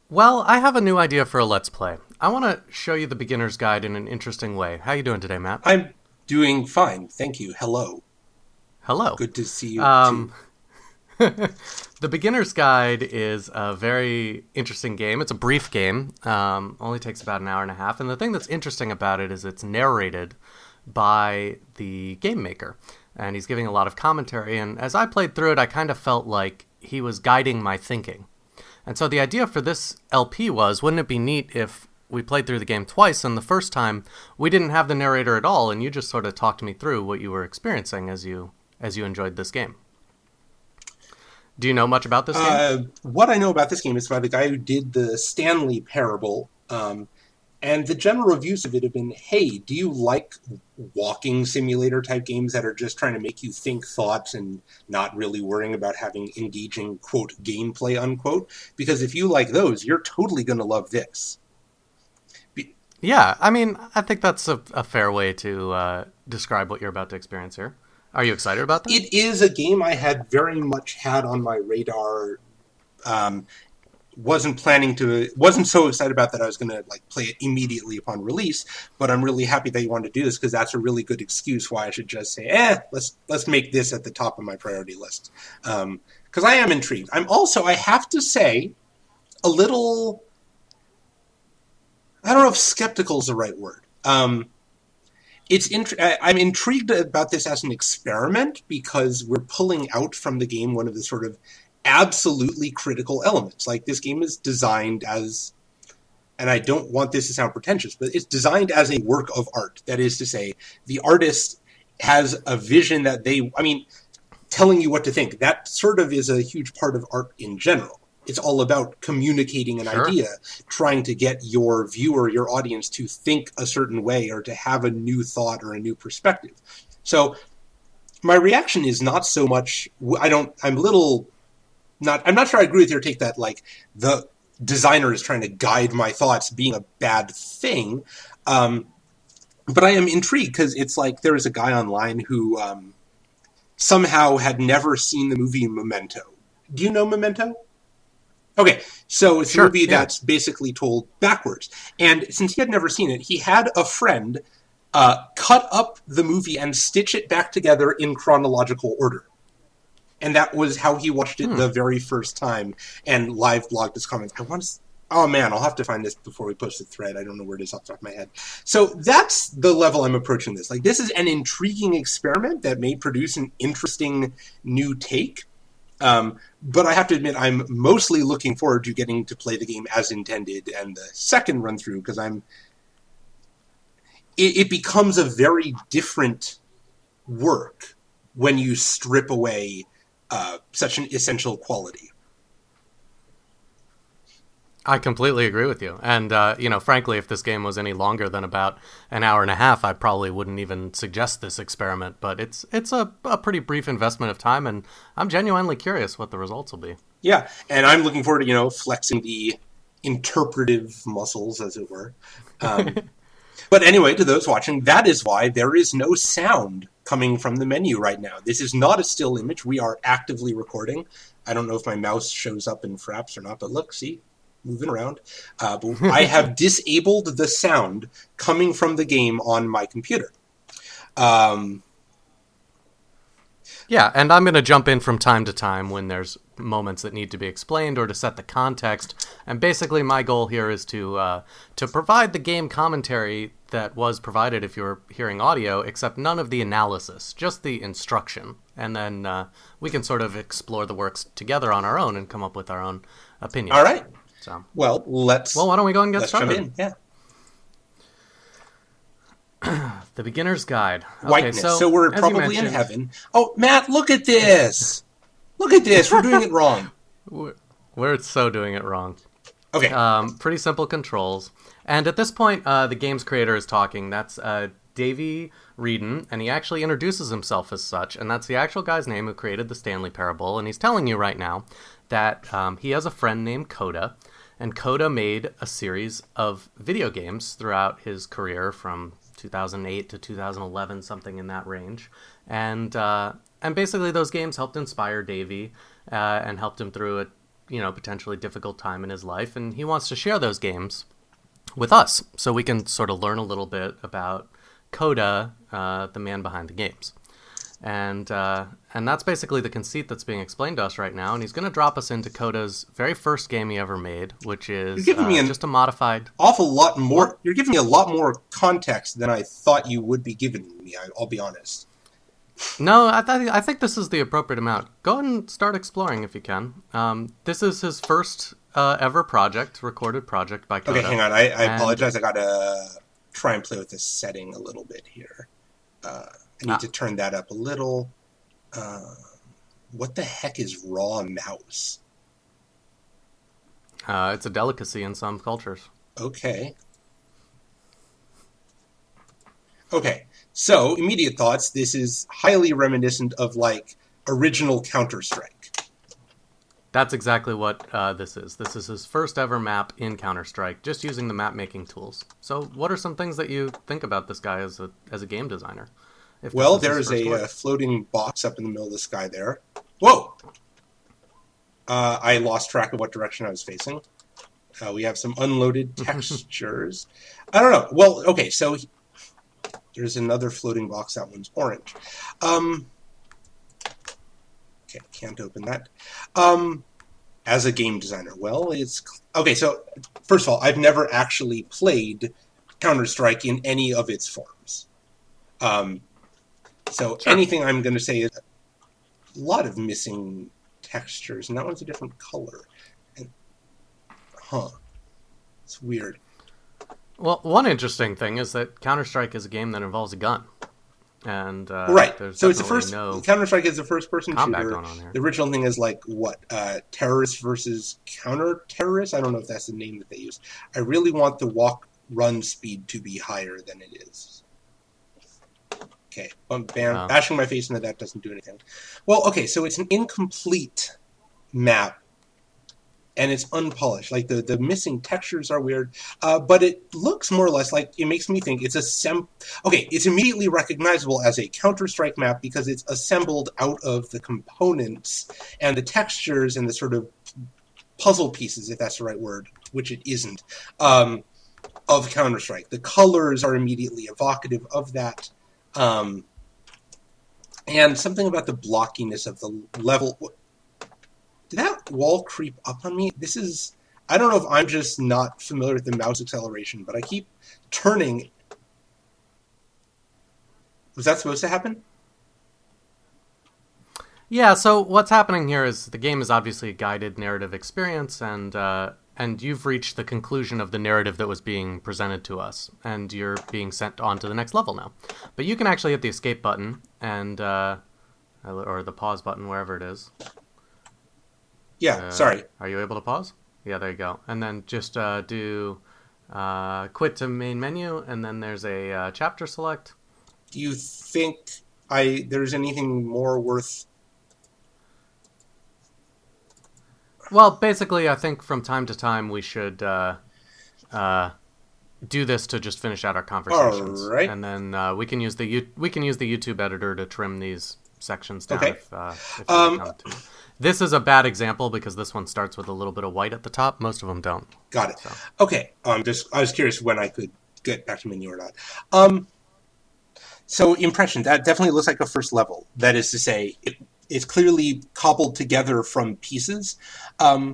Well, I have a new idea for a Let's Play. I want to show you the beginner's guide in an interesting way. How you doing today, Matt? I'm doing fine, thank you. Hello. Hello. Good to see you Um, too. the beginner's guide is a very interesting game. It's a brief game. Only takes about an hour and a half. And the thing that's interesting about it is it's narrated by the game maker. And he's giving a lot of commentary. And as I played through it, I kind of felt like he was guiding my thinking. And so the idea for this LP was, wouldn't it be neat if we played through the game twice, and the first time we didn't have the narrator at all, and you just sort of talked me through what you were experiencing as you enjoyed this game. Do you know much about this game? What I know about this game is by the guy who did the Stanley Parable, and the general reviews of it have been, hey, do you like walking simulator type games that are just trying to make you think thoughts and not really worrying about having engaging, quote, gameplay, unquote? Because if you like those, you're totally going to love this. Yeah, I mean, I think that's a fair way to describe what you're about to experience here. Are you excited about that? It is a game I had very much had on my radar. Um, wasn't so excited about that I was going to like play it immediately upon release, but I'm really happy that you wanted to do this because that's a really good excuse why I should just say, let's make this at the top of my priority list. Because I am intrigued. I'm also, I have to say, a little, I don't know if skeptical is the right word. I'm intrigued about this as an experiment because we're pulling out from the game one of the sort of absolutely critical elements. Like, this game is designed as, and I don't want this to sound pretentious, but it's designed as a work of art. That is to say, the artist has a vision that telling you what to think. That sort of is a huge part of art in general. It's all about communicating an Sure. idea, trying to get your viewer, your audience to think a certain way or to have a new thought or a new perspective. So my reaction is not so much, I'm not sure I agree with your take that like the designer is trying to guide my thoughts being a bad thing. Um, but I am intrigued because it's like there is a guy online who somehow had never seen the movie Memento. Do you know Memento? Okay, so it's a Sure. movie Yeah. that's basically told backwards. And since he had never seen it, he had a friend cut up the movie and stitch it back together in chronological order. And that was how he watched it Hmm. the very first time and live blogged his comments. Oh man, I'll have to find this before we post the thread. I don't know where it is off the top of my head. So that's the level I'm approaching this. Like, this is an intriguing experiment that may produce an interesting new take. But I have to admit, I'm mostly looking forward to getting to play the game as intended and the second run through because it becomes a very different work when you strip away such an essential quality. I completely agree with you. And, frankly, if this game was any longer than about an hour and a half, I probably wouldn't even suggest this experiment. But it's a pretty brief investment of time, and I'm genuinely curious what the results will be. Yeah, and I'm looking forward to flexing the interpretive muscles, as it were. But anyway, to those watching, that is why there is no sound coming from the menu right now. This is not a still image. We are actively recording. I don't know if my mouse shows up in Fraps or not, but look, see, moving around. But I have disabled the sound coming from the game on my computer. Um, Yeah, and I'm going to jump in from time to time when there's moments that need to be explained or to set the context. And basically, my goal here is to provide the game commentary that was provided if you're hearing audio, except none of the analysis, just the instruction. And then we can sort of explore the works together on our own and come up with our own all opinions. right. So, Well, well, why don't we go and get let's jump started? in. Yeah. The beginner's guide. Okay, Whiteness. So we're as you probably in mentioned, heaven. Oh, Matt, look at this. Look at this. We're doing it wrong. we're so doing it wrong. Okay. Pretty simple controls. And at this point, the game's creator is talking. That's Davey Reedon, and he actually introduces himself as such, and that's the actual guy's name who created the Stanley Parable. And he's telling you right now that he has a friend named Coda, and Coda made a series of video games throughout his career from 2008 to 2011, something in that range. And basically those games helped inspire Davey and helped him through potentially difficult time in his life, and he wants to share those games with us so we can sort of learn a little bit about Coda, the man behind the games. And that's basically the conceit that's being explained to us right now. And he's going to drop us into Coda's very first game he ever made, which You're is giving me just a modified. awful lot more. You're giving me a lot more context than I thought you would be giving me. I'll be honest. No, I think this is the appropriate amount. Go ahead and start exploring if you can. This is his first ever recorded project by Coda. Okay, hang on. I apologize. I gotta try and play with this setting a little bit here. I need to turn that up a little. What the heck is raw mouse? It's a delicacy in some cultures. Okay. Okay, so immediate thoughts. This is highly reminiscent of like original Counter-Strike. That's exactly what this is. This is his first ever map in Counter-Strike, just using the map making tools. So, what are some things that you think about this guy as a game designer? Well, there's a floating box up in the middle of the sky there. Whoa! I lost track of what direction I was facing. We have some unloaded textures. I don't know. Well, okay, so there's another floating box. That one's orange. Okay, can't open that. As a game designer, well, it's... Okay, so, first of all, I've never actually played Counter-Strike in any of its forms. So sure. Anything I'm going to say is a lot of missing textures, and that one's a different color. And, it's weird. Well, one interesting thing is that Counter-Strike is a game that involves a gun. And right, so it's the first. No Counter-Strike is the first-person shooter. Going on here. The original thing is like what? Terrorists versus counter-terrorists. I don't know if that's the name that they use. I really want the walk-run speed to be higher than it is. Okay, bam, bashing my face into that doesn't do anything. Well, okay, so it's an incomplete map, and it's unpolished. Like, the missing textures are weird, but it looks more or less like, it makes me think it's it's immediately recognizable as a Counter-Strike map because it's assembled out of the components and the textures and the sort of puzzle pieces, if that's the right word, which it isn't, of Counter-Strike. The colors are immediately evocative of that. And something about the blockiness of the level. Did that wall creep up on me? I don't know if I'm just not familiar with the mouse acceleration, but I keep turning. Was that supposed to happen? Yeah, so what's happening here is the game is obviously a guided narrative experience, and you've reached the conclusion of the narrative that was being presented to us, and you're being sent on to the next level now. But you can actually hit the escape button and or the pause button, wherever it is. Yeah, sorry. Are you able to pause? Yeah, there you go. And then just do quit to main menu, and then there's a chapter select. Do you think there's anything more worth... Well, basically, I think from time to time we should do this to just finish out our conversations. All right. And then we can use the YouTube editor to trim these sections down if you come to. This is a bad example because this one starts with a little bit of white at the top. Most of them don't. Got it. So. Okay. I was curious when I could get back to menu or not. So impression, that definitely looks like a first level. That is to say, it's clearly cobbled together from pieces. I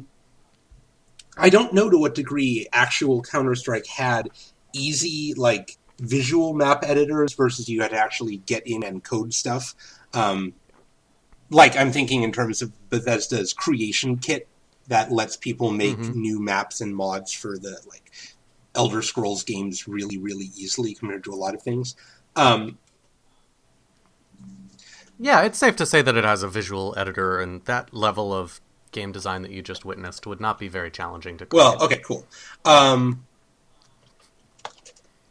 don't know to what degree actual Counter-Strike had easy, like, visual map editors versus you had to actually get in and code stuff. Like, I'm thinking in terms of Bethesda's creation kit that lets people make new maps and mods for the, like, Elder Scrolls games really, really easily compared to a lot of things. Yeah, it's safe to say that it has a visual editor, and that level of game design that you just witnessed would not be very challenging to create. Well, okay, cool.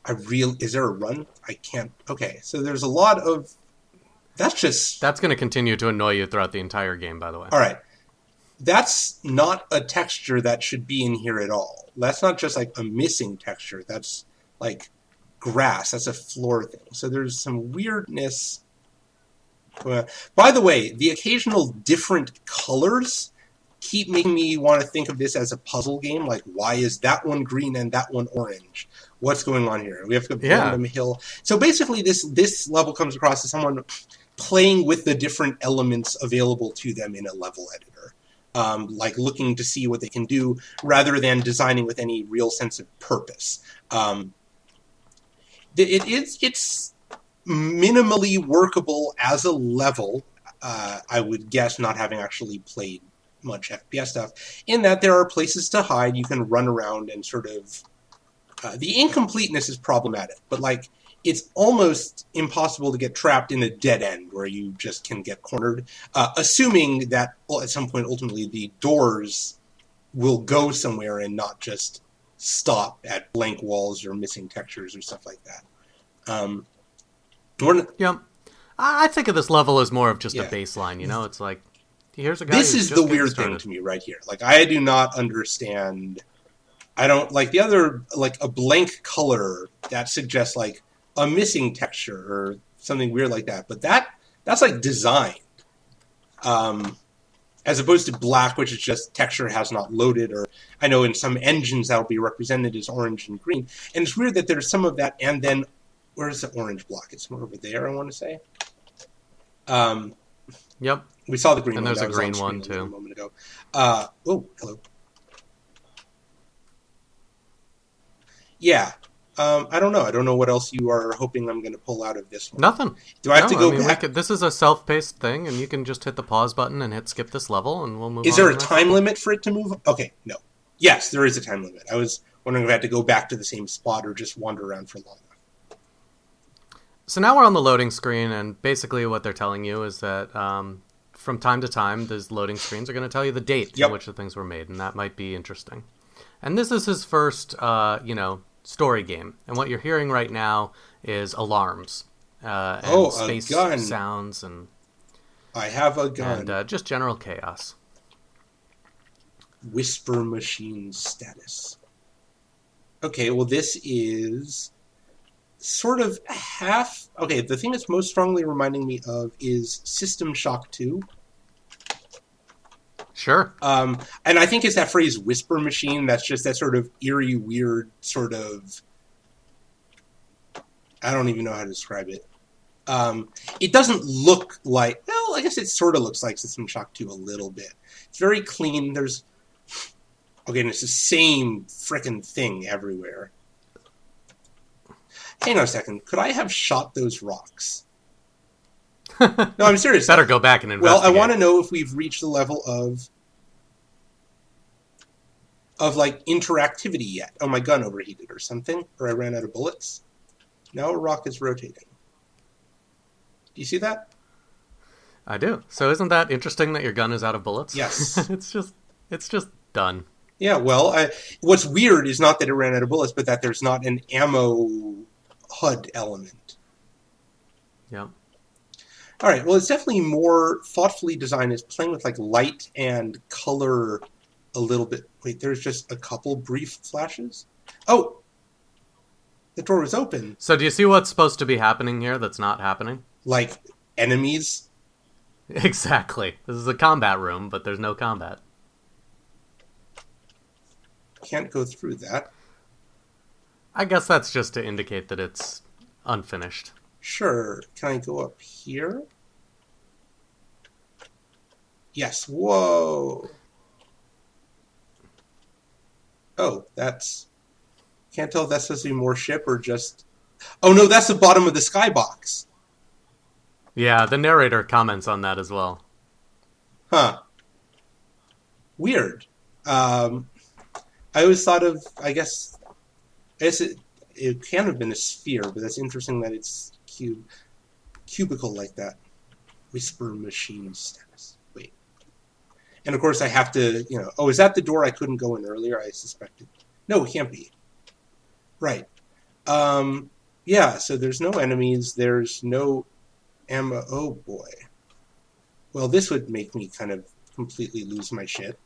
Is there a run? I can't. Okay, so there's a lot of... That's going to continue to annoy you throughout the entire game, by the way. All right. That's not a texture that should be in here at all. That's not just like a missing texture. That's like grass. That's a floor thing. So there's some weirdness. By the way, the occasional different colors keep making me want to think of this as a puzzle game. Like, why is that one green and that one orange? What's going on here? We have a Yeah. random hill. So basically, this level comes across as someone playing with the different elements available to them in a level editor. Like looking to see what they can do rather than designing with any real sense of purpose. It's minimally workable as a level, I would guess, not having actually played much FPS stuff, in that there are places to hide, you can run around and sort of... the incompleteness is problematic, but like it's almost impossible to get trapped in a dead end where you just can get cornered, assuming that at some point ultimately the doors will go somewhere and not just stop at blank walls or missing textures or stuff like that. Yeah. I think of this level as more of just Yeah. a baseline, you know? It's like, here's a guy This who's is just the getting weird started. thing to me right here. Like, I do not understand... I don't like the other, like a blank color that suggests like a missing texture or something weird like that. But that's like designed, as opposed to black, which is just texture has not loaded. Or I know in some engines that'll be represented as orange and green. And it's weird that there's some of that. And then where's the orange block? It's more over there, I want to say. Yep. We saw the green And one. there's That a was on green screen one, a little too. moment ago. Oh, hello. Yeah. I don't know. I don't know what else you are hoping I'm going to pull out of this one. Nothing. Do I have to No, go I mean, back? this is a self-paced thing, and you can just hit the pause button and hit skip this level, and we'll move on. Is there to a the next time level. limit for it to move? Okay, no. Yes, there is a time limit. I was wondering if I had to go back to the same spot or just wander around for long enough. So now we're on the loading screen, and basically what they're telling you is that from time to time, these loading screens are going to tell you the date Yep. in which the things were made, and that might be interesting. And this is his first, story game. And what you're hearing right now is alarms and Oh, a space gun. sounds and I have a gun. just general chaos. Whisper machine status. Okay, well, this is sort of half... Okay, the thing it's most strongly reminding me of is System Shock 2. Sure. And I think it's that phrase whisper machine that's just that sort of eerie, weird sort of... I don't even know how to describe it. It doesn't look like... Well, I guess it sort of looks like System Shock 2 a little bit. It's very clean. There's... Okay, and it's the same frickin' thing everywhere. Hang on a second. Could I have shot those rocks? No, I'm serious. Better go back and Well, investigate. I want to know if we've reached the level of like interactivity yet. Oh, my gun overheated or something, or I ran out of bullets. Now a rock is rotating. Do you see that? I do. So isn't that interesting that your gun is out of bullets? Yes. it's just done. Yeah, well, what's weird is not that it ran out of bullets, but that there's not an ammo HUD element. Yeah. All right, well, it's definitely more thoughtfully designed. It's playing with like light and color a little bit. Wait, there's just a couple brief flashes? Oh! The door was open. So do you see what's supposed to be happening here that's not happening? Like enemies? Exactly. This is a combat room, but there's no combat. Can't go through that. I guess that's just to indicate that it's unfinished. Sure. Can I go up here? Yes. Whoa. Oh, that's... Can't tell if that's supposed to be more ship or just... Oh, no, that's the bottom of the skybox. Yeah, the narrator comments on that as well. Huh. Weird. I always thought of, I guess it can have been a sphere, but that's interesting that it's cubicle like that. Whisper machine status. Wait. And of course I have to, oh, is that the door I couldn't go in earlier? I suspected. No, it can't be. Right. Yeah, so there's no enemies, there's no ammo. Oh boy. Well, this would make me kind of completely lose my shit.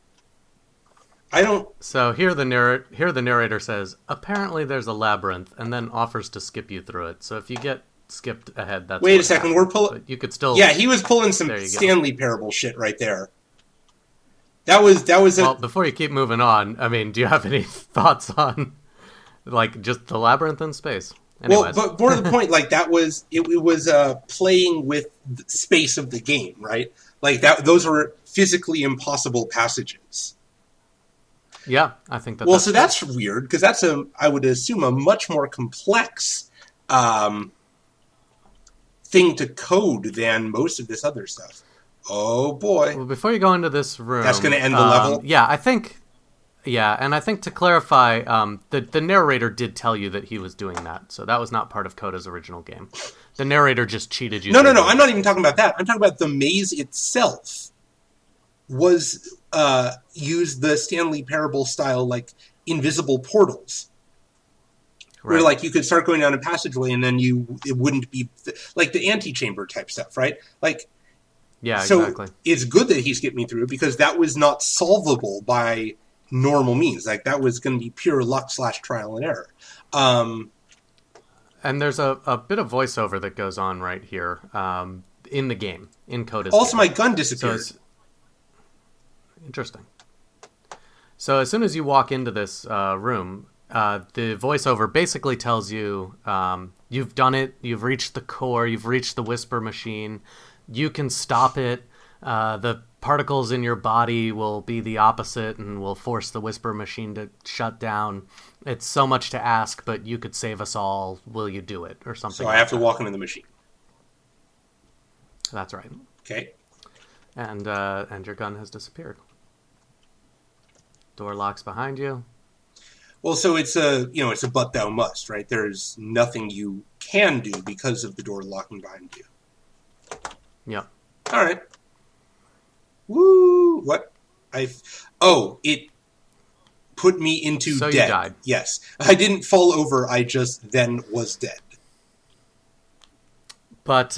I don't... So here the narrator says, apparently there's a labyrinth, and then offers to skip you through it. So if you get skipped ahead, that's Wait a what second, happened. we're pulling... But you could still... Yeah, he was pulling some There you go. Stanley Parable shit right there. that was a Well, before you keep moving on, I mean, do you have any thoughts on like just the labyrinth in space? well, Anyways. but more to the point, like that was it was playing with the space of the game, right? Like that, those were physically impossible passages. Yeah, I think that Well, that's so true. that's weird because that's a, I would assume, a much more complex um, thing to code than most of this other stuff. Oh boy, Well, before you go into this that's going to room, end the level. yeah, I think, yeah, and I think to clarify, the narrator did tell you that he was doing that, so that was not part of Coda's original game. The narrator just cheated you No, no, through no. the I'm not even abilities. talking about that. I'm talking about the maze itself was used the Stanley Parable style, like invisible portals, where Right. like you could start going down a passageway and then it wouldn't be like the antechamber type stuff, right? Like, Yeah, so exactly. it's good that he skipped me through because that was not solvable by normal means. Like that was going to be pure luck slash trial and error. Um, And there's a bit of voiceover that goes on right here in the game, in Coda's Also, game. my gun So disappeared. it's interesting. So as soon as you walk into this room, the voiceover basically tells you you've done it, you've reached the core, you've reached the whisper machine, you can stop it. The particles in your body will be the opposite and will force the whisper machine to shut down. It's so much to ask, but you could save us all. Will you do it? Or So something I have like to that. walk into the machine. That's right. Okay. And your gun has disappeared. Door locks behind you. Well, so it's a, it's a but thou must, right? There's nothing you can do because of the door locking behind you. Yep. All right. Woo! What? I it put me into So you dead. died. Yes, I didn't fall over. I just then was dead. But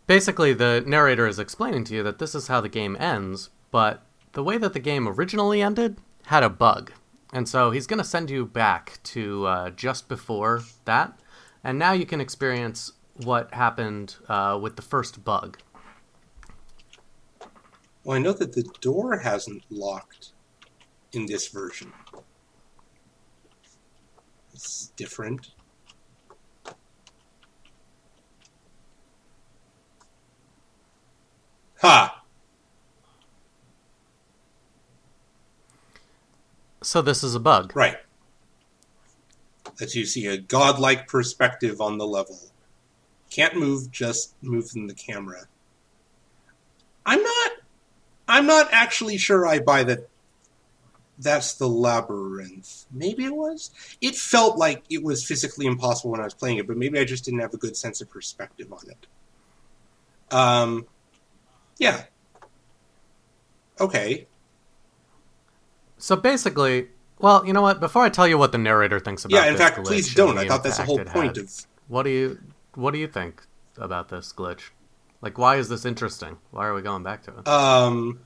basically, the narrator is explaining to you that this is how the game ends, but the way that the game originally ended had a bug. And so he's going to send you back to just before that. And now you can experience what happened with the first bug. Well, I know that the door hasn't locked in this version. It's different. Ha! So this is a bug. Right. Lets you see a godlike perspective on the level. Can't move, just moving the camera. I'm not. I'm not actually sure I buy that. That's the labyrinth. Maybe it was. It felt like it was physically impossible when I was playing it, but maybe I just didn't have a good sense of perspective on it. Yeah. Okay. So basically, well, you know what? Before I tell you what the narrator thinks Yeah. about In this fact, please glitch and don't. the I thought that's the impact whole it point had, of. what do you think about this glitch? Like, why is this interesting? Why are we going back to it?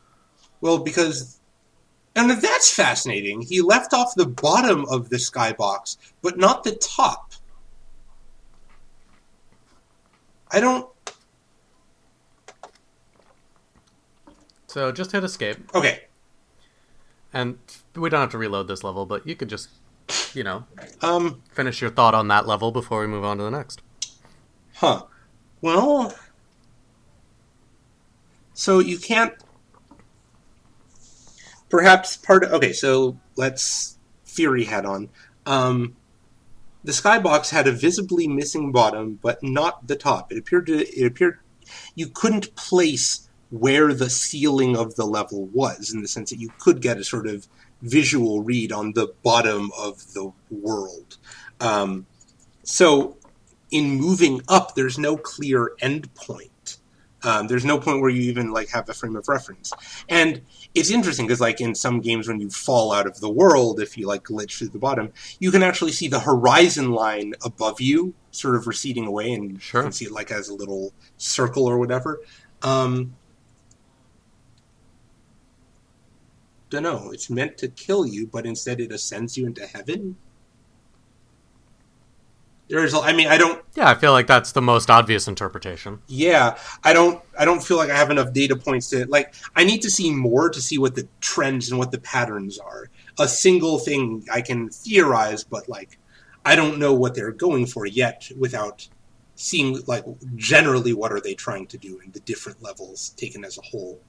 Well, because. And that's fascinating. He left off the bottom of the skybox, but not the top. I don't. So just hit escape, Okay. and we don't have to reload this level, but you could just, you know, Um. finish your thought on that level before we move on to the next. Huh. Well. So you can't. Perhaps part of. Okay, so let's theory head on. The skybox had a visibly missing bottom, but not the top. It appeared you couldn't place where the ceiling of the level was, in the sense that you could get a sort of visual read on the bottom of the world. Um, so in moving up, there's no clear endpoint. There's no point where you even like have a frame of reference. And it's interesting because like in some games when you fall out of the world, if you like glitch through the bottom, you can actually see the horizon line above you sort of receding away, and you can Sure. see it like as a little circle or whatever. Don't know. It's meant to kill you, but instead it ascends you into heaven. There is. I mean, I don't. Yeah, I feel like that's the most obvious interpretation. Yeah, I don't feel like I have enough data points to like. I need to see more to see what the trends and what the patterns are. A single thing I can theorize, but like, I don't know what they're going for yet without seeing like generally what are they trying to do in the different levels taken as a whole.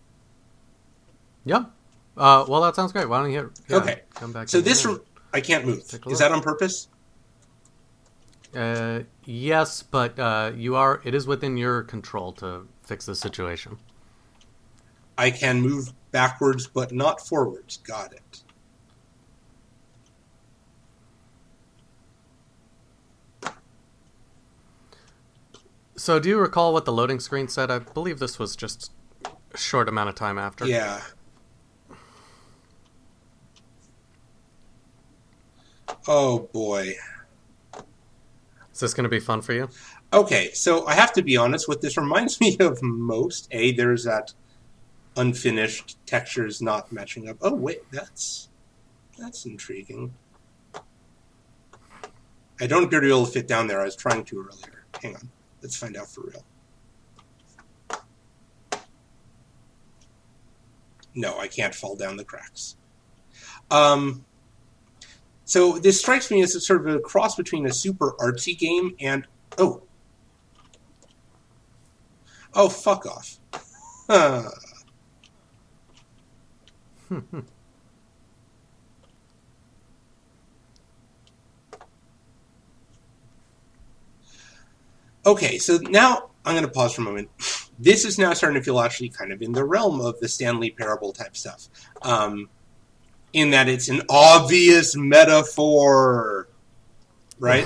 Yeah. Well, that sounds great. Why don't you, yeah, Okay, come back so in this here and I can't move. take a Is look. that on purpose? Yes, but it is within your control to fix the situation. I can move backwards, but not forwards. Got it. So, do you recall what the loading screen said? I believe this was just a short amount of time after. Yeah. Oh boy. Is this going to be fun for you? Okay, so I have to be honest. What this reminds me of most, there's that unfinished textures not matching up. Oh wait, that's intriguing. I don't appear to be able to fit down there. I was trying to earlier. Hang on, let's find out for real. No, I can't fall down the cracks. Um, so this strikes me as a sort of a cross between a super artsy game and oh, oh, fuck off. Huh. Okay, so now I'm going to pause for a moment. This is now starting to feel actually kind of in the realm of the Stanley Parable type stuff, in that it's an obvious metaphor, right?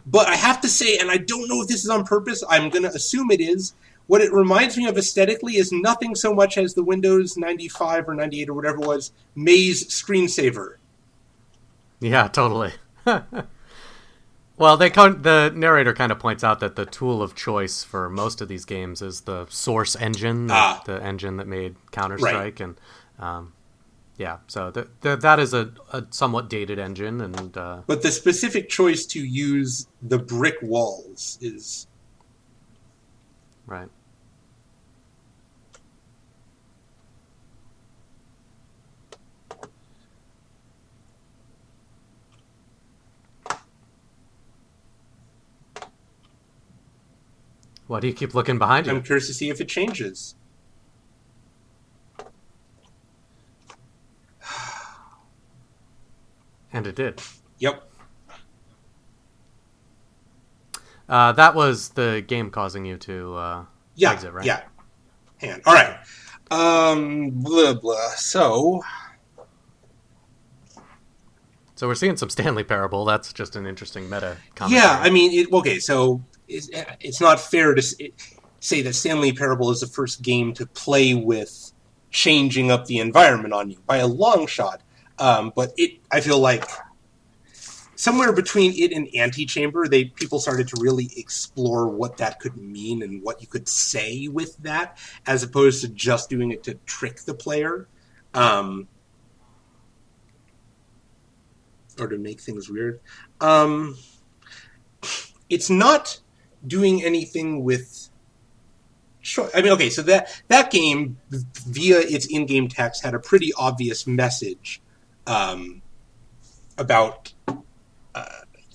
But I have to say, and I don't know if this is on purpose, I'm going to assume it is, what it reminds me of aesthetically is nothing so much as the Windows 95 or 98 or whatever it was, Maze screensaver. Yeah, totally. Well, the narrator kind of points out that the tool of choice for most of these games is the source engine, the engine that made Counter Right. Strike, and yeah, so that is a somewhat dated engine, and But the specific choice to use the brick walls is right. Why do you keep looking behind I'm you? curious to see if it changes. And it did. Yep. That was the game causing you to Yeah. exit, right? Yeah. Hang on. All right. Blah blah. So So we're seeing some Stanley Parable. That's just an interesting meta yeah, commentary. I mean, okay. So it's not fair to say that Stanley Parable is the first game to play with changing up the environment on you by a long shot. But I feel like somewhere between it and Antechamber, people started to really explore what that could mean and what you could say with that, as opposed to just doing it to trick the player, or to make things weird. Um, it's not doing anything with. Sure, I mean, okay, so that game via its in-game text had a pretty obvious message about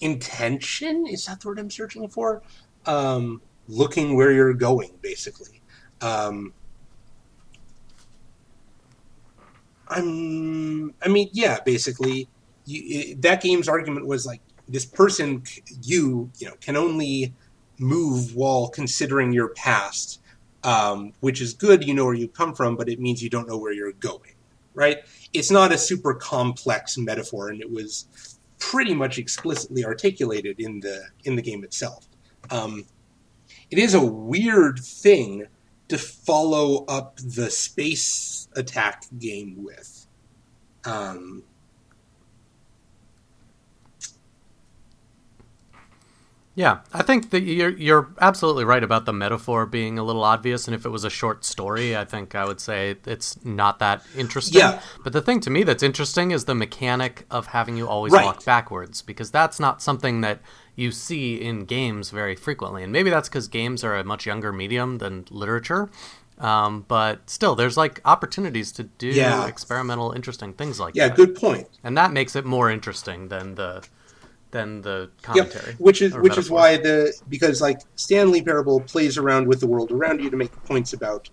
intention. Is that the word I'm searching for? Looking where you're going, basically. I mean, yeah, basically, that game's argument was like this person, you know, can only move while considering your past, which is good. You know where you come from, but it means you don't know where you're going. Right? It's not a super complex metaphor, and it was pretty much explicitly articulated in the game itself. Um, it is a weird thing to follow up the space attack game with. Um, Yeah, I think that you're absolutely right about the metaphor being a little obvious, and if it was a short story, I think I would say it's not that interesting. Yeah, But the thing to me that's interesting is the mechanic of having you always walk right. backwards, because that's not something that you see in games very frequently, and maybe that's because games are a much younger medium than literature. But still, there's like opportunities to do Yeah, experimental, interesting things like yeah, that, good point. and that makes it more interesting than the Yep, commentary which is or metaphor. why the because like Stanley Parable plays around with the world around you to make points about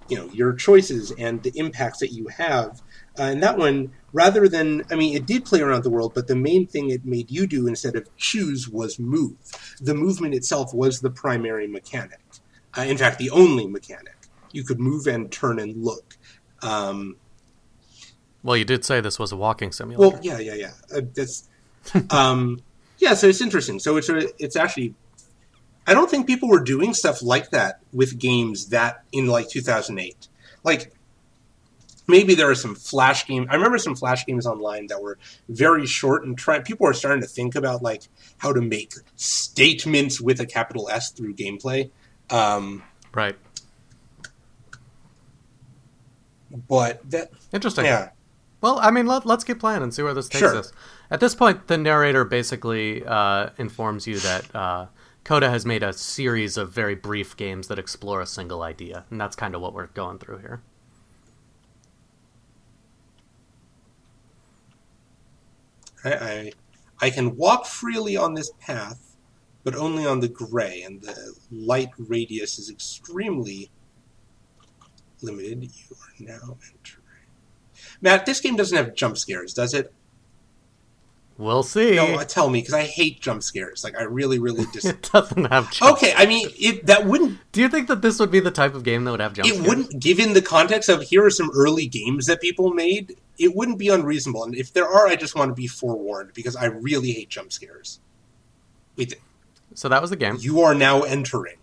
your choices and the impacts that you have. And that one, rather than I mean, it did play around the world, but the main thing it made you do instead of choose was move. The movement itself was the primary mechanic. In fact, the only mechanic. You could move and turn and look. Um, Well, you did say this was a walking well, simulator. yeah. That's um, yeah. So it's interesting. So it's actually I don't think people were doing stuff like that with games that in like 2008. Like maybe there are some flash games. I remember some flash games online that were very short and people are starting to think about like how to make statements with a capital S through gameplay. Um, Right. but that, Interesting. yeah, Well, I mean, let's keep playing and see where this takes sure. us. At this point, the narrator basically informs you that Coda has made a series of very brief games that explore a single idea, and that's kind of what we're going through here. I I can walk freely on this path, but only on the gray, and the light radius is extremely limited. You are now entering. Matt, this game doesn't have jump scares, does it? We'll No, see. tell me, because I hate jump scares. Like, I really, really just. It doesn't have jump Okay, I mean, scares. it that wouldn't Do you think that this would be the type of game that would have jump it scares? wouldn't, given the context of here are some early games that people made, it wouldn't be unreasonable. And if there are, I just want to be forewarned because I really hate jump scares. Wait, So that was the game. you are now entering.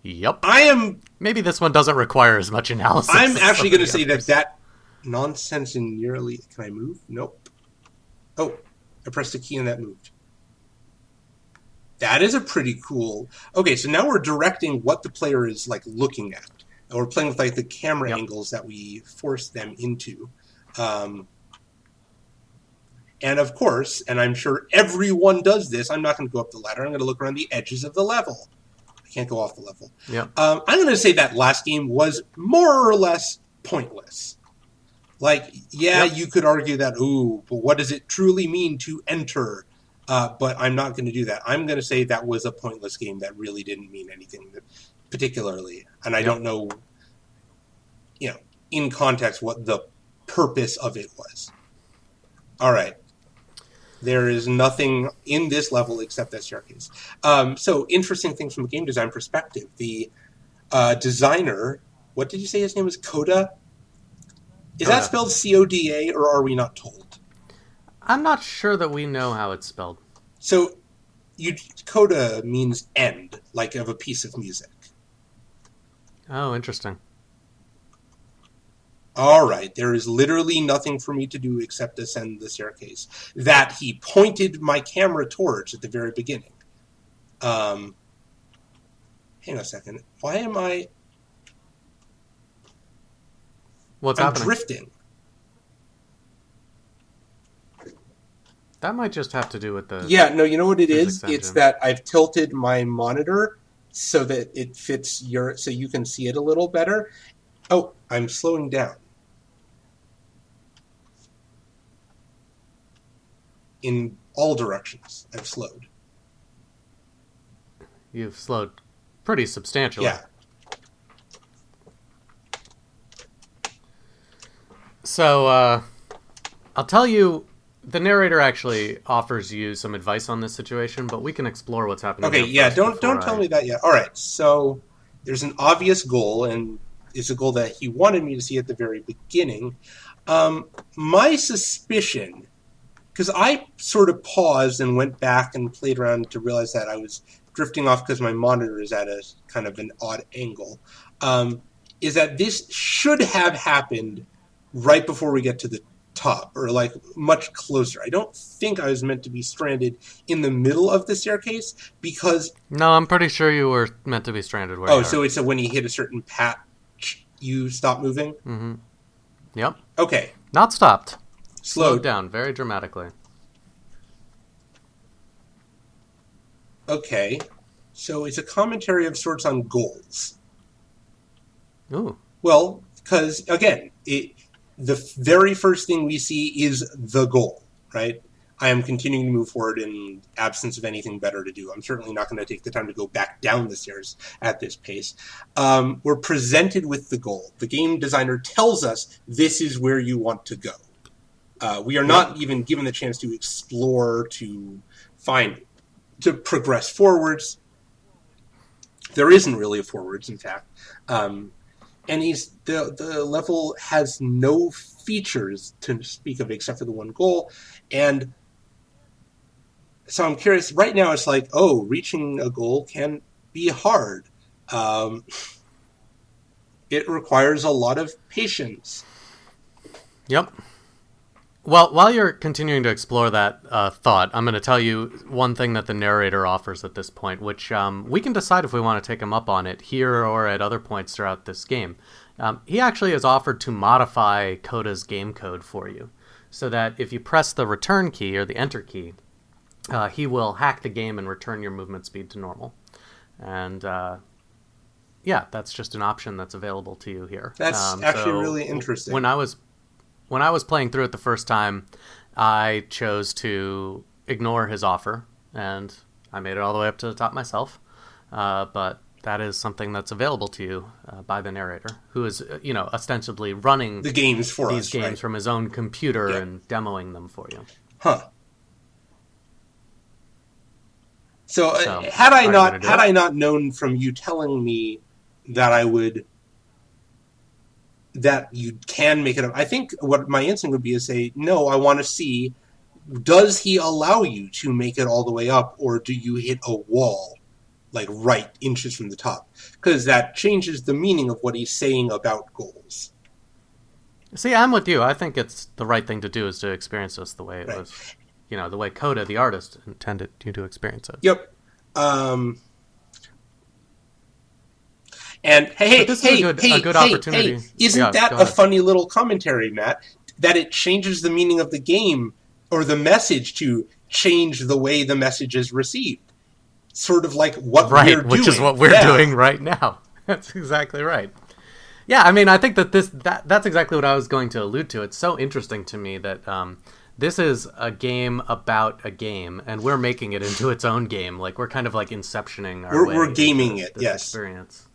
Yep. I am. Maybe this one doesn't require as much analysis I'm as actually some of going to the say that others. that nonsense in nearly. Can I move? Nope. Oh, I pressed a key and that moved. That is a pretty cool. Okay, so now we're directing what the player is like looking at, and we're playing with like the camera Yep. angles that we force them into. Um, and of course, and I'm sure everyone does this. I'm not going to go up the ladder. I'm going to look around the edges of the level. I can't go off the level. Yep. I'm going to say that last game was more or less pointless. Like, yeah, Yep. you could argue that, ooh, but what does it truly mean to enter? But I'm not going to do that. I'm going to say that was a pointless game that really didn't mean anything particularly. And I Yep. don't know, in context, what the purpose of it was. All right. There is nothing in this level except that staircase. So interesting things from a game design perspective. The designer, what did you say his name was? Coda? Is that Coda. spelled Coda or are we not told? I'm not sure that we know how it's spelled. So coda means end, like of a piece of music. Oh, interesting. All right, there is literally nothing for me to do except ascend the staircase that he pointed my camera towards at the very beginning. Um, Hang on a second. Why am What's I'm happening? drifting? That might just have to do with the Yeah, no, you know what it is? physics It's engine. that I've tilted my monitor so that it fits so you can see it a little better. Oh, I'm slowing down. In all directions, I've slowed. You've slowed pretty substantially. Yeah. So, I'll tell you, the narrator actually offers you some advice on this situation, but we can explore what's happening Okay, here yeah, first before don't tell I. me that yet. All right. So there's an obvious goal and it's a goal that he wanted me to see at the very beginning. My suspicion, because I sort of paused and went back and played around to realize that I was drifting off because my monitor is at a kind of an odd angle, is that this should have happened right before we get to the top, or like much closer. I don't think I was meant to be stranded in the middle of the staircase because No, I'm pretty sure you were meant to be stranded where oh, you are. so it's when you hit a certain patch, you stop moving. Yep. Okay, Not stopped. Slowed slowed. down very dramatically. Okay, so it's a commentary of sorts on goals. Ooh. Well, because again, the very first thing we see is the goal, right? I am continuing to move forward in absence of anything better to do. I'm certainly not going to take the time to go back down the stairs at this pace. We're presented with the goal. The game designer tells us this is where you want to go. We are not even given the chance to explore, to find, to progress forwards. There isn't really a forwards, in fact. And the level has no features to speak of except for the one goal. And so I'm curious. Right now, it's like, oh, reaching a goal can be hard. Um, it requires a lot of patience. Yep. Well, while you're continuing to explore that thought, I'm going to tell you one thing that the narrator offers at this point, which we can decide if we want to take him up on it here or at other points throughout this game. He actually has offered to modify Coda's game code for you, so that if you press the return key or the enter key, he will hack the game and return your movement speed to normal. And yeah, that's just an option that's available to you here. That's actually so really interesting. When I was playing through it the first time, I chose to ignore his offer, and I made it all the way up to the top myself. But that is something that's available to you by the narrator, who is, ostensibly running the games for these us, games right? from his own computer Yep. and demoing them for you. Huh. So So, had are you gonna do it? I not known from you telling me that that you can make it up, I think what my instinct would be is say, no, I want to see, does he allow you to make it all the way up, or do you hit a wall like right inches from the top? Because that changes the meaning of what he's saying about goals. See, I'm with you. I think it's the right thing to do is to experience this the way it Right. was, the way Coda, the artist, intended you to experience it. Yep. And But this is a good opportunity. isn't Yeah, that go a ahead. funny little commentary, Matt? That it changes the meaning of the game or the message to change the way the message is received. Sort of like what we're Right, doing. which is what we're doing right now. That's exactly right. Yeah, I mean, I think that that's exactly what I was going to allude to. It's so interesting to me that this is a game about a game, and we're making it into its own game. Like we're kind of like inceptioning our way. We're gaming into it, this yes. experience,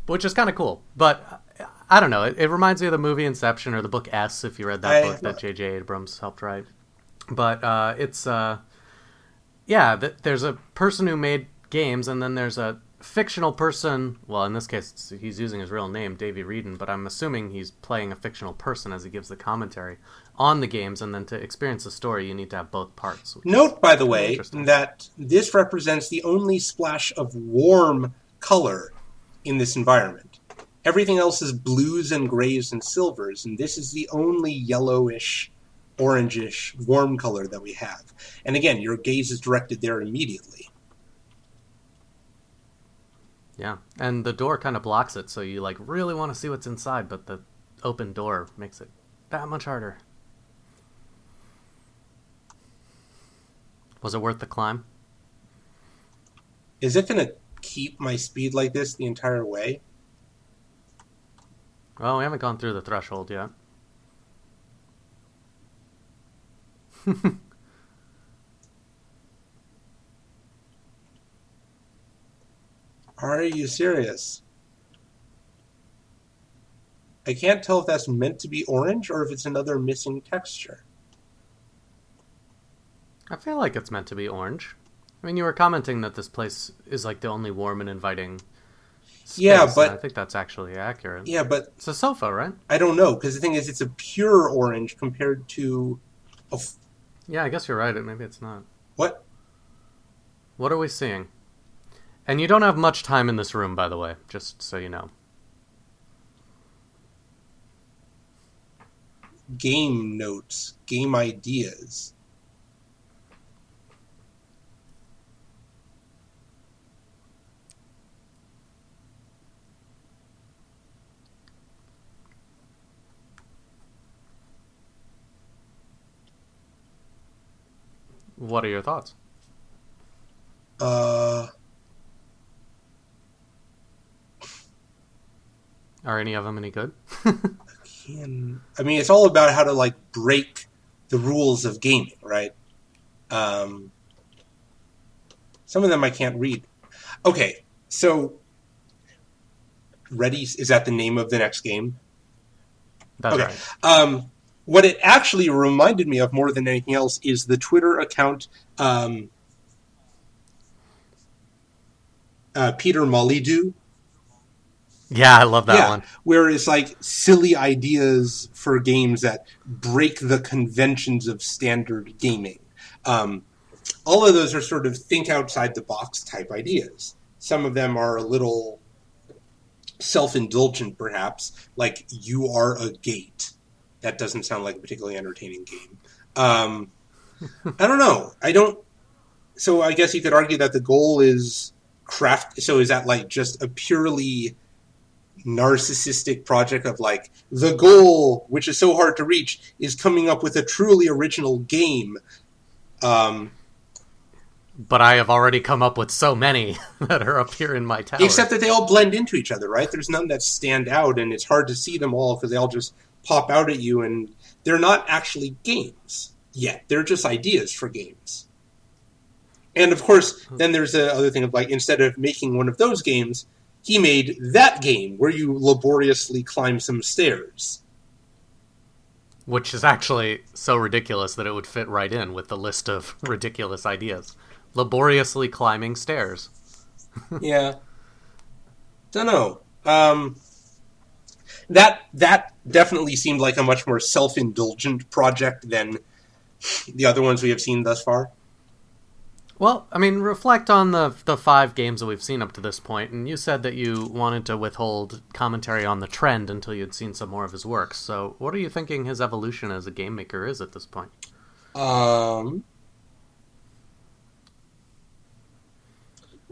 which is kind of cool. But I don't know. It reminds me of the movie Inception or the book S, if you read that book that J.J. Abrams helped write. But it's there's a person who made games, and then there's a fictional person. Well, in this case, he's using his real name, Davey Reedon, but I'm assuming he's playing a fictional person as he gives the commentary on the games. And then to experience the story, you need to have both parts. Note, by the way, that this represents the only splash of warm color in this environment. Everything else is blues and grays and silvers, and this is the only yellowish, orangish, warm color that we have. And again, your gaze is directed there immediately. Yeah, and the door kind of blocks it, so you like really want to see what's inside, but the open door makes it that much harder. Was it worth the climb? Is it going to keep my speed like this the entire way? Well, we haven't gone through the threshold yet. Are you serious? I can't tell if that's meant to be orange or if it's another missing texture. I feel like it's meant to be orange. I mean, you were commenting that this place is like the only warm and inviting space. Yeah, but I think that's actually accurate. Yeah, but it's a sofa, right? I don't know, because the thing is, it's a pure orange compared to Yeah, I guess you're right. Maybe it's not. What? What are we seeing? And you don't have much time in this room, by the way, just so you know. game notes, game ideas. What are your thoughts? Uh, Are any of them any good? I mean, it's all about how to like break the rules of gaming, right? Um, some of them I can't read. Okay, so ready? Is that the name of the next game? That's Okay. right. What it actually reminded me of more than anything else is the Twitter account um, Peter Molyneux. Yeah, I love that Yeah, one. where it's like silly ideas for games that break the conventions of standard gaming. Um, all of those are sort of think outside the box type ideas. Some of them are a little self indulgent, perhaps, like you are a gate. That doesn't sound like a particularly entertaining game. Um, I don't know. I don't. So I guess you could argue that the goal is craft. So is that like just a purely narcissistic project of like the goal, which is so hard to reach, is coming up with a truly original game? Um, But I have already come up with so many that are up here in my tower. Except that they all blend into each other, right? There's none that stand out, and it's hard to see them all because they all just pop out at you, and they're not actually games yet. They're just ideas for games. And of course, then there's the other thing of like, instead of making one of those games, he made that game where you laboriously climb some stairs. Which is actually so ridiculous that it would fit right in with the list of ridiculous ideas. Laboriously climbing stairs. Yeah, don't know. That definitely seemed like a much more self-indulgent project than the other ones we have seen thus far. Well, I mean, reflect on the 5 games that we've seen up to this point, and you said that you wanted to withhold commentary on the trend until you'd seen some more of his works. So, what are you thinking his evolution as a game maker is at this point? Um,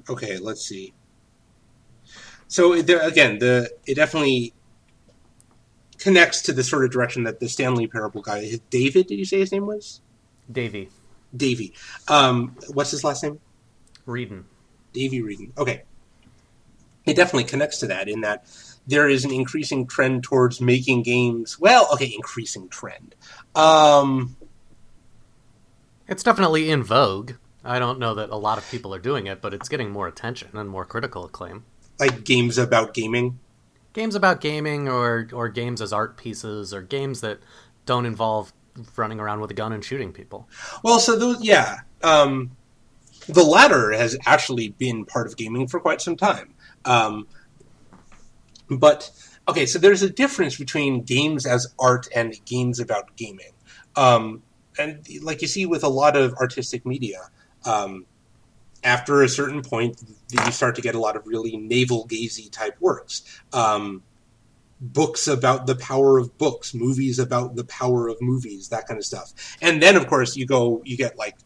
okay, let's see. So again, it definitely connects to the sort of direction that the Stanley Parable guy, David, did you say his name was? Davey. Davy. What's his last name? Reading. Davy Reading. Okay. It definitely connects to that in that there is an increasing trend towards making games. Well, okay, increasing trend. Um, It's definitely in vogue. I don't know that a lot of people are doing it, but it's getting more attention and more critical acclaim. like games about gaming. Games about gaming or games as art pieces or games that don't involve running around with a gun and shooting people. Well, so those, yeah. The latter has actually been part of gaming for quite some time. But okay, so there's a difference between games as art and games about gaming. And like you see with a lot of artistic media, um, after a certain point, you start to get a lot of really navel gazy type works. Books about the power of books, movies about the power of movies, that kind of stuff. And then, of course, you get like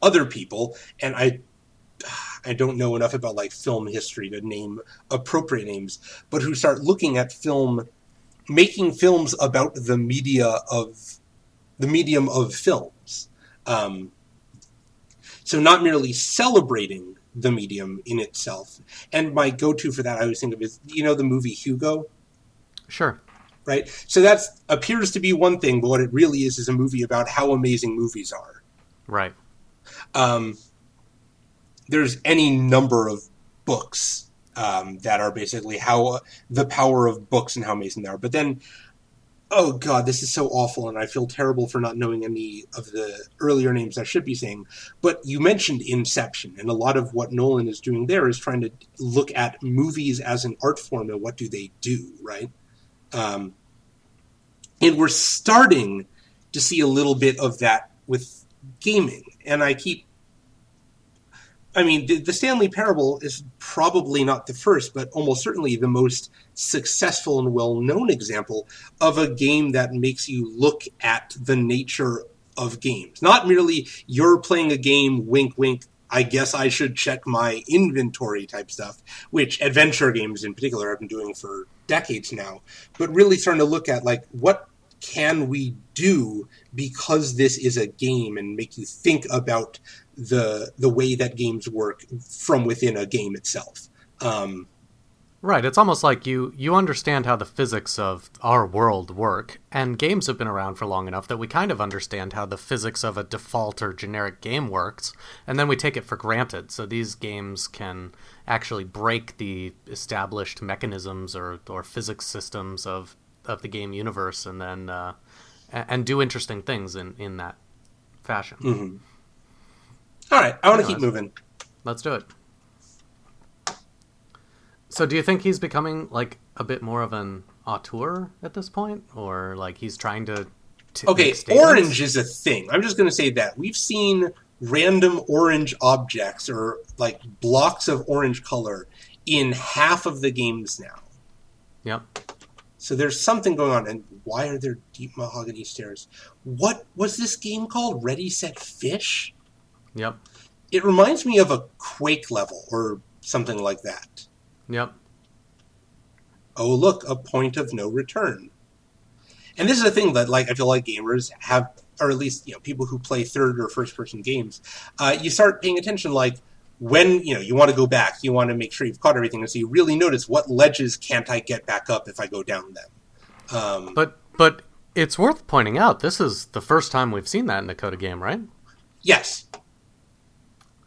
other people, and I don't know enough about like film history to name appropriate names, but who start looking at film, making films about the medium of films. Um, so not merely celebrating the medium in itself. And my go-to for that I always think of is, the movie Hugo, Sure. right? So that appears to be one thing, but what it really is a movie about how amazing movies are. Right. Um, there's any number of books that are basically how the power of books and how amazing they are. But then, oh god, this is so awful, and I feel terrible for not knowing any of the earlier names I should be saying. But you mentioned Inception, and a lot of what Nolan is doing there is trying to look at movies as an art form and what do they do, right? Um, and we're starting to see a little bit of that with gaming, and I keep I mean, the Stanley Parable is probably not the first, but almost certainly the most successful and well known example of a game that makes you look at the nature of games. Not merely you're playing a game, wink, wink, I guess I should check my inventory type stuff, which adventure games in particular have been doing for decades now, but really starting to look at like what can we do because this is a game and make you think about the way that games work from within a game itself. Right, it's almost like you understand how the physics of our world work, and games have been around for long enough that we kind of understand how the physics of a default or generic game works, and then we take it for granted. So these games can actually break the established mechanisms or physics systems of the game universe, and then and do interesting things in that fashion. Mm-hmm. All right, I want to keep Anyways, moving. let's do it. So do you think he's becoming like a bit more of an auteur at this point, or like he's trying to Okay, make statements? orange is a thing. I'm just going to say that we've seen random orange objects or like blocks of orange color in half of the games now. Yep. So there's something going on. And why are there deep mahogany stairs? What was this game called? Ready, Set, Fish? Yep. It reminds me of a Quake level or something like that. Yep. Oh, look, a point of no return. And this is a thing that, like, I feel like gamers have, or at least, people who play third or first person games, you start paying attention, like, when, you want to go back, you want to make sure you've caught everything, and so you really notice what ledges can't I get back up if I go down them. But it's worth pointing out, this is the first time we've seen that in a Coda game, right? Yes.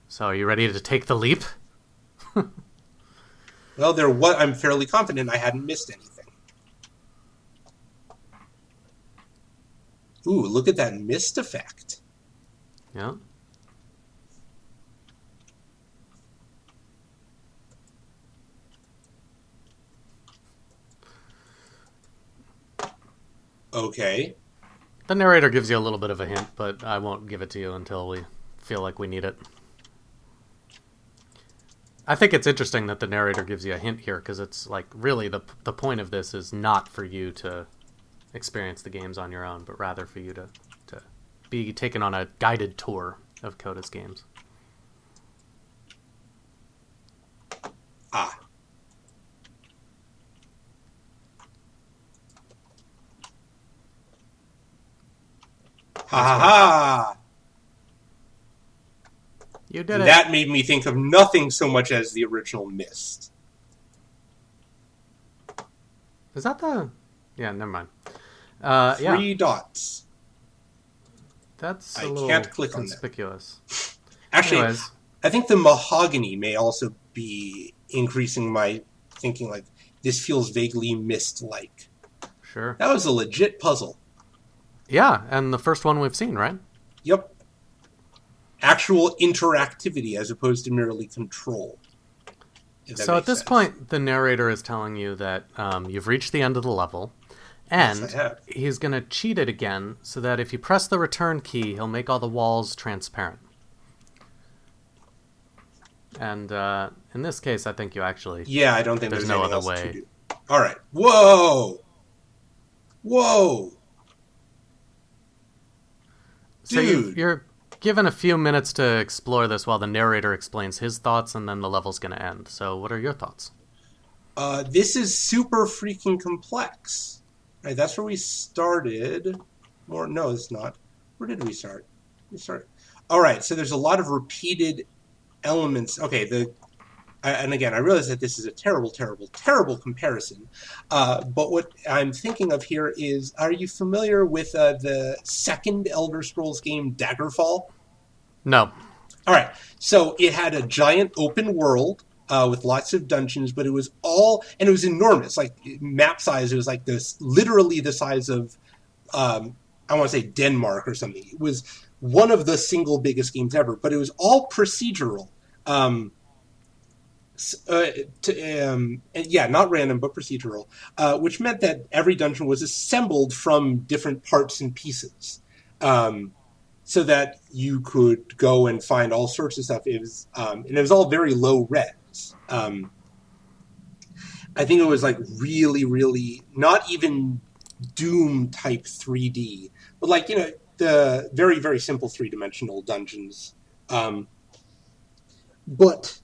So are you ready to take the leap? Well, I'm fairly confident I hadn't missed anything. Ooh, look at that mist effect. Yeah. Okay. The narrator gives you a little bit of a hint, but I won't give it to you until we feel like we need it. I think it's interesting that the narrator gives you a hint here, because it's like really the point of this is not for you to experience the games on your own, but rather for you to be taken on a guided tour of Coda's games. Ah. Ha ha ha! You did And it. that made me think of nothing so much as the original Mist. Is that the... Yeah, never mind. Three dots. That's a I little can't click on that. conspicuous. Actually, Anyways, I think the mahogany may also be increasing my thinking, like, this feels vaguely Mist-like. sure. That was a legit puzzle. Yeah, and the first one we've seen, right? Yep. Actual interactivity as opposed to merely control. So at this point, the narrator is telling you that you've reached the end of the level, and Yes, I have. he's going to cheat it again so that if you press the return key, he'll make all the walls transparent. And in this case, I think you actually... Yeah, I don't think There's there's no anything other else way. to do. All right. Whoa! Whoa! So Dude. you're given a few minutes to explore this while the narrator explains his thoughts, and then the level's going to end. So what are your thoughts? This is super freaking complex. Right, that's where we started. Or no, it's not. Where did we start? All right, so there's a lot of repeated elements. Okay, and again, I realize that this is a terrible, terrible, terrible comparison. But what I'm thinking of here is, are you familiar with the second Elder Scrolls game, Daggerfall? No. All right. So it had a giant open world with lots of dungeons, but it was and it was enormous. Like map size, it was like literally the size of, I want to say Denmark or something. It was one of the single biggest games ever, but it was all procedural. Yeah, not random, but procedural, which meant that every dungeon was assembled from different parts and pieces. so that you could go and find all sorts of stuff. It was, and it was all very low res. I think it was like really, really not even Doom type 3D, but like the very, very simple three-dimensional dungeons. Um, but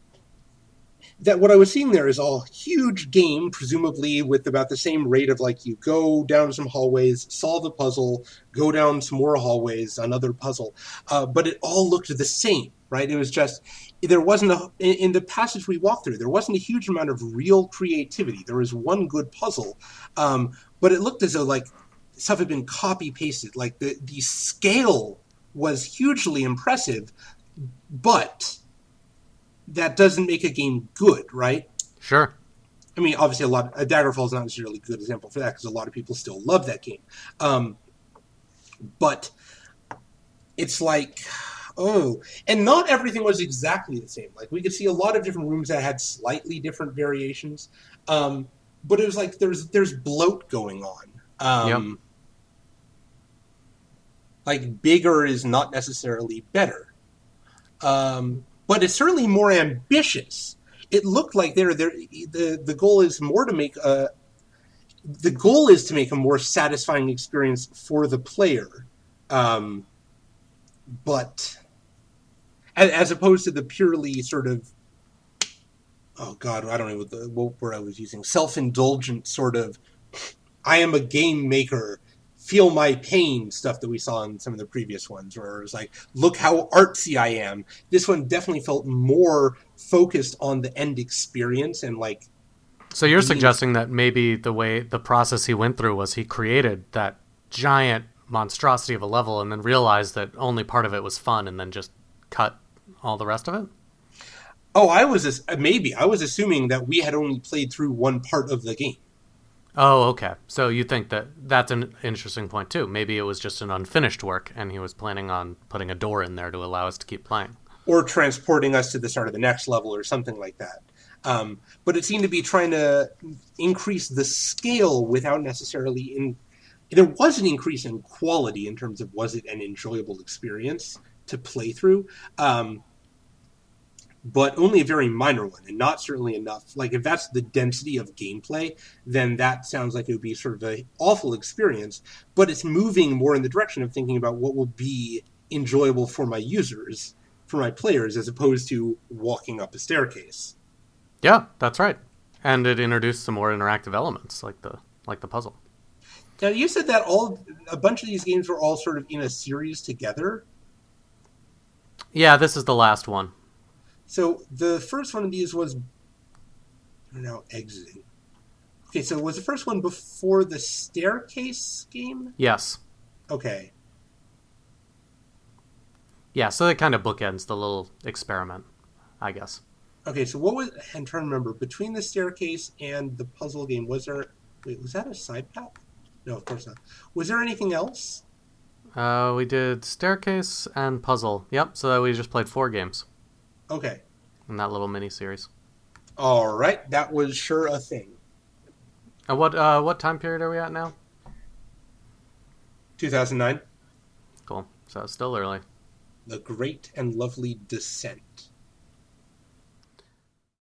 that what I was seeing there is a huge game, presumably with about the same rate of like you go down some hallways, solve a puzzle, go down some more hallways, another puzzle. But it all looked the same, right? It was just there wasn't in the passage we walked through. There wasn't a huge amount of real creativity. There was one good puzzle, but it looked as though like stuff had been copy pasted. Like the scale was hugely impressive, but that doesn't make a game good, right? Sure. I mean, obviously, Daggerfall is not necessarily a good example for that because a lot of people still love that game. But it's like, oh, and not everything was exactly the same. Like we could see a lot of different rooms that had slightly different variations, but it was like there's bloat going on. Yep. Like bigger is not necessarily better. But it's certainly more ambitious. It looked like the goal is more to make the goal is to make a more satisfying experience for the player, but as opposed to the purely sort of, oh god, I don't know what word I was using, self-indulgent sort of I am a game maker, feel my pain stuff that we saw in some of the previous ones, where it was like, look how artsy I am. This one definitely felt more focused on the end experience and like So you're being. suggesting that maybe the process he went through was he created that giant monstrosity of a level and then realized that only part of it was fun and then just cut all the rest of it? Oh, I was assuming that we had only played through one part of the game. Oh, okay. So you think that that's an interesting point too. Maybe it was just an unfinished work and he was planning on putting a door in there to allow us to keep playing. Or transporting us to the start of the next level or something like that. But it seemed to be trying to increase the scale without necessarily there was an increase in quality in terms of was it an enjoyable experience to play through, but only a very minor one and not certainly enough. Like if that's the density of gameplay, then that sounds like it would be sort of an awful experience, but it's moving more in the direction of thinking about what will be enjoyable for my users, for my players, as opposed to walking up a staircase. Yeah, that's right. And it introduced some more interactive elements like the puzzle. Now you said that a bunch of these games were all sort of in a series together. Yeah, this is the last one. So the first one of these was, we're now exiting. Okay, so was the first one before the staircase game? Yes. Okay. Yeah, so it kind of bookends the little experiment, I guess. Okay, so what was, I'm trying to remember, between the staircase and the puzzle game, was that a side path? No, of course not. Was there anything else? We did staircase and puzzle. Yep, so we just played 4 games Okay. in that little mini series. All right, that was sure a thing. And what time period are we at now? 2009. Cool. So it's still early. The Great and Lovely Descent.